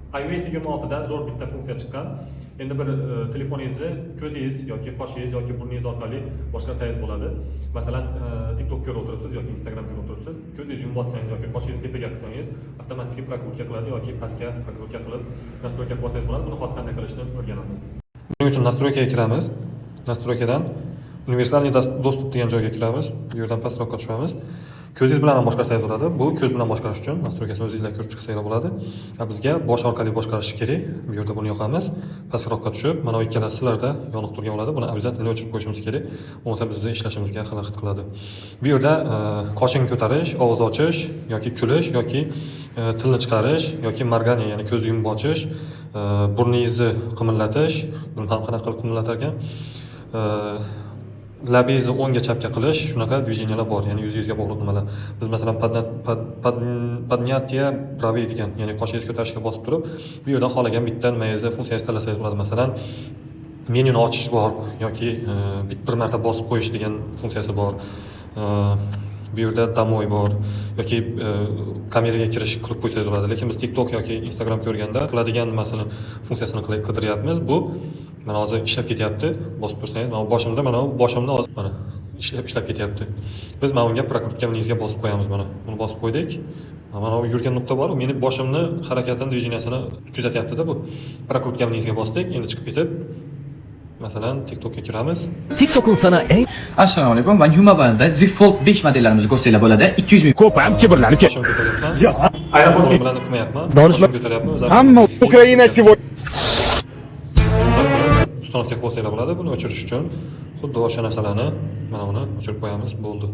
iOS 26 da zo'r bitta funksiya chiqqan. Endi bir telefoningizni ko'zingiz yoki qoshingiz yoki burningiz orqali boshqarsangiz bo'ladi. Masalan, TikTok ko'rib o'tiribsiz yoki Instagram ko'rib o'tiribsiz. Ko'zingizni yumib olsangiz yoki qoshingizni tepaga qilsangiz, avtomatik prokrutka qiladi yoki pastga prokrutka qilib nastroyka qo'ysangiz bo'ladi. Buni hozir qanday qilishni o'rganamiz. Buning uchun nastroykaga kiramiz. Nastroykadan universalniy dostup degan joyga kiramiz. Bu yerdan pastroqqa tushamiz. Ko'zingiz bilan ham boshqarsangiz bo'ladi. Bu ko'z bilan boshqarish uchun nastroykasini o'zingizlar ko'rib chiqsanglar bo'ladi. Bizga bosh orqali boshqarish kerak. Bu yerda buni yoqamiz. Pastroqqa tushib, mana bu ikkalasi sizlarda yoniq turgan bo'ladi. Buni обязательно o'chirib qo'yishimiz kerak. Bo'lmasa bizni ishlashimizga xalaqit qiladi. Bu yerda qoshing ko'tarish, og'iz ochish yoki kulish yoki tilni chiqarish yoki morgani, ya'ni ko'z yumib ochish, burningizni qimillatish, buni ham qanaqa qilib qimillatar ekan? Labingizni o'ngga chapga qilish, shunaqa движениялар bor, ya'ni yuzingizga bog'liq nimalar. Biz masalan podnyatya pravi degan, ya'ni qoshingizni ko'tarishga bosib turib, bu yerda xohlagan bitta nimangizni funksiyangizni tanlasangiz bo'ladi. Masalan, menyuni ochish bor yoki bir marta bosib qo'yish degan funksiyasi bor. Bu yerda damoy bor yoki kameraga kirish qilib qo'ysangiz bo'ladi. Lekin biz TikTok yoki Instagram ko'rganda qiladigan nimasini funksiyasini qidiryapmiz. Bu mana hozir ishlab ketyapti. Bosib tursangiz, mana boshimda mana bu boshimni hozir mana ishlab ketyapti. Biz mana unga prokrutka meningizga bosib qo'yamiz mana. Buni bosib qo'ydik. Mana bu yurgan nuqta bor, meni boshimni harakatini, движениясini kuzatyapti-da bu. Prokrutka meningizga bosdik. Endi chiqib ketib masalan TikTokga kiramiz. TikTok'un sana en... Assalomu alaykum. Va Humoban'da Z Fold 5 modellarimizni ko'rsanglar bo'ladi. 200 ming. Ko'p ham kibrlanib ketdi. Yo'q. Aeroportga bilan qilmayapman. Donishmand ko'taryapmiz. Hamma Ukraina сегодня uстановka qo'ysanglar bo'ladi. Buni o'chirish uchun xuddi o'sha narsalarni mana buni o'chirib qo'yamiz, bo'ldi.